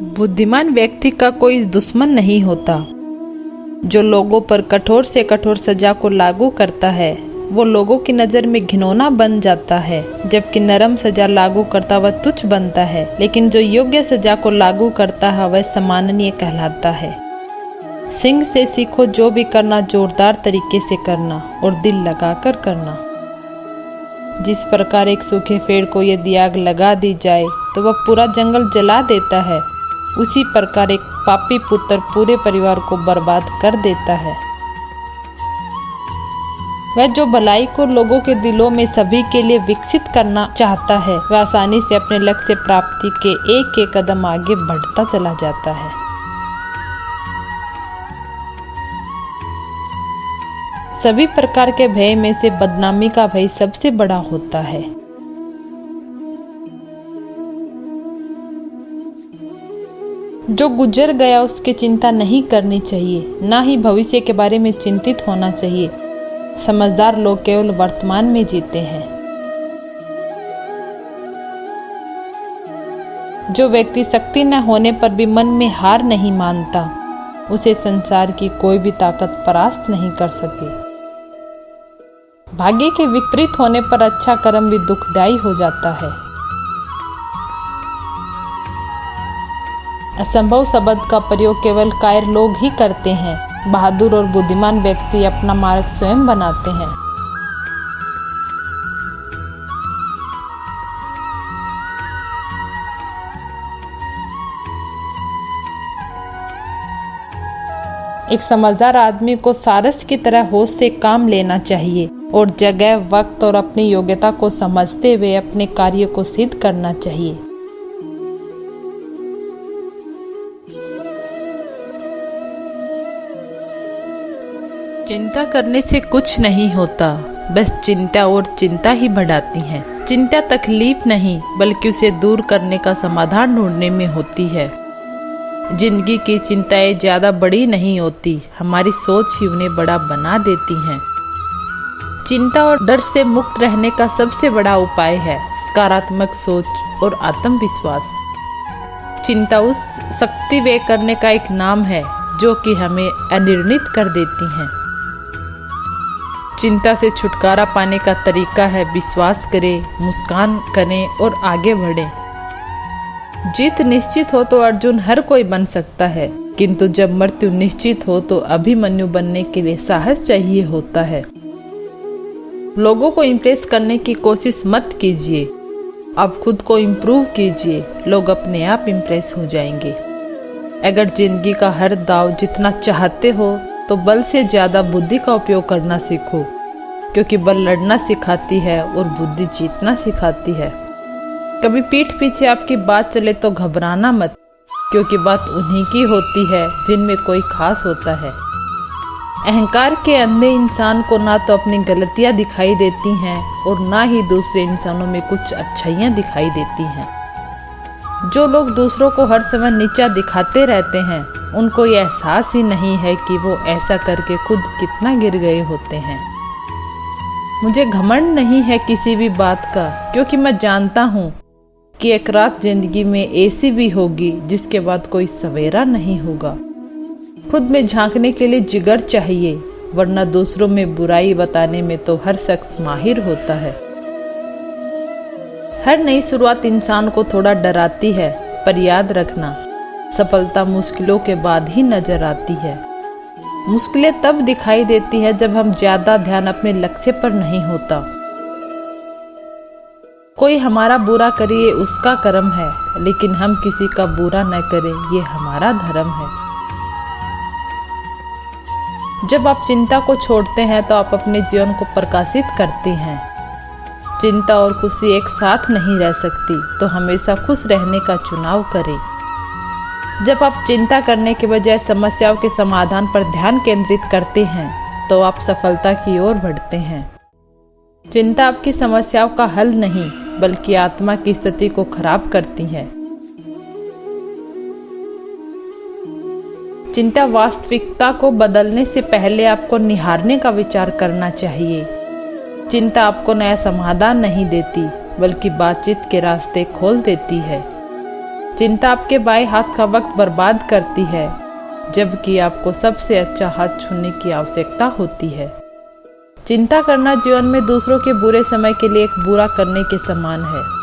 बुद्धिमान व्यक्ति का कोई दुश्मन नहीं होता। जो लोगों पर कठोर से कठोर सजा को लागू करता है वो लोगों की नज़र में घिनौना बन जाता है, जबकि नरम सजा लागू करता वह तुच्छ बनता है। लेकिन जो योग्य सजा को लागू करता है वह सम्माननीय कहलाता है। सिंह से सीखो जो भी करना जोरदार तरीके से करना और दिल लगाकर करना। जिस प्रकार एक सूखे पेड़ को यदि आग लगा दी जाए तो वह पूरा जंगल जला देता है, उसी प्रकार एक पापी पुत्र पूरे परिवार को बर्बाद कर देता है। वह जो भलाई को लोगों के दिलों में सभी के लिए विकसित करना चाहता है वह आसानी से अपने लक्ष्य प्राप्ति के एक एक कदम आगे बढ़ता चला जाता है। सभी प्रकार के भय में से बदनामी का भय सबसे बड़ा होता है। जो गुजर गया उसकी चिंता नहीं करनी चाहिए, ना ही भविष्य के बारे में चिंतित होना चाहिए। समझदार लोग केवल वर्तमान में जीते हैं। जो व्यक्ति शक्ति न होने पर भी मन में हार नहीं मानता, उसे संसार की कोई भी ताकत परास्त नहीं कर सके। भाग्य के विपरीत होने पर अच्छा कर्म भी दुखदायी हो जाता है। असंभव शब्द का प्रयोग केवल कायर लोग ही करते हैं। बहादुर और बुद्धिमान व्यक्ति अपना मार्ग स्वयं बनाते हैं। एक समझदार आदमी को सारस की तरह होश से काम लेना चाहिए और जगह, वक्त और अपनी योग्यता को समझते हुए अपने कार्य को सिद्ध करना चाहिए। चिंता करने से कुछ नहीं होता, बस चिंता और चिंता ही बढ़ाती है। चिंता तकलीफ नहीं बल्कि उसे दूर करने का समाधान ढूंढने में होती है। जिंदगी की चिंताएं ज्यादा बड़ी नहीं होती, हमारी सोच ही उन्हें बड़ा बना देती हैं। चिंता और डर से मुक्त रहने का सबसे बड़ा उपाय है सकारात्मक सोच और आत्मविश्वास। चिंता उस शक्ति व्यय करने का एक नाम है जो कि हमें अनिर्णित कर देती हैं। चिंता से छुटकारा पाने का तरीका है विश्वास करें, मुस्कान करें और आगे बढ़ें। जीत निश्चित हो तो अर्जुन हर कोई बन सकता है, किंतु जब मृत्यु निश्चित हो तो अभिमन्यु बनने के लिए साहस चाहिए होता है। लोगों को इम्प्रेस करने की कोशिश मत कीजिए, आप खुद को इम्प्रूव कीजिए, लोग अपने आप इम्प्रेस हो जाएंगे। अगर जिंदगी का हर दाव जितना चाहते हो तो बल से ज्यादा बुद्धि का उपयोग करना सीखो, क्योंकि बल लड़ना सिखाती है और बुद्धि जीतना सिखाती है। कभी पीठ पीछे आपकी बात चले तो घबराना मत, क्योंकि बात उन्हीं की होती है जिनमें कोई खास होता है। अहंकार के अंधे इंसान को ना तो अपनी गलतियां दिखाई देती हैं और ना ही दूसरे इंसानों में कुछ अच्छाइयां दिखाई देती हैं। जो लोग दूसरों को हर समय नीचा दिखाते रहते हैं उनको ये एहसास ही नहीं है कि वो ऐसा करके खुद कितना गिर गए होते हैं। मुझे घमंड नहीं है किसी भी बात का, क्योंकि मैं जानता हूँ कि एक रात जिंदगी में ऐसी भी होगी जिसके बाद कोई सवेरा नहीं होगा। खुद में झांकने के लिए जिगर चाहिए, वरना दूसरों में बुराई बताने में तो हर शख्स माहिर होता है। हर नई शुरुआत इंसान को थोड़ा डराती है, पर याद रखना सफलता मुश्किलों के बाद ही नजर आती है। मुश्किलें तब दिखाई देती है जब हम ज्यादा ध्यान अपने लक्ष्य पर नहीं होता। कोई हमारा बुरा करे ये उसका कर्म है, लेकिन हम किसी का बुरा न करें ये हमारा धर्म है। जब आप चिंता को छोड़ते हैं तो आप अपने जीवन को प्रकाशित करते हैं। चिंता और खुशी एक साथ नहीं रह सकती, तो हमेशा खुश रहने का चुनाव करें। जब आप चिंता करने के बजाय समस्याओं के समाधान पर ध्यान केंद्रित करते हैं तो आप सफलता की ओर बढ़ते हैं। चिंता आपकी समस्याओं का हल नहीं बल्कि आत्मा की स्थिति को खराब करती है। चिंता वास्तविकता को बदलने से पहले आपको निहारने का विचार करना चाहिए। चिंता आपको नया समाधान नहीं देती बल्कि बातचीत के रास्ते खोल देती है। चिंता आपके बाएं हाथ का वक्त बर्बाद करती है, जबकि आपको सबसे अच्छा हाथ चुनने की आवश्यकता होती है। चिंता करना जीवन में दूसरों के बुरे समय के लिए एक बुरा करने के समान है।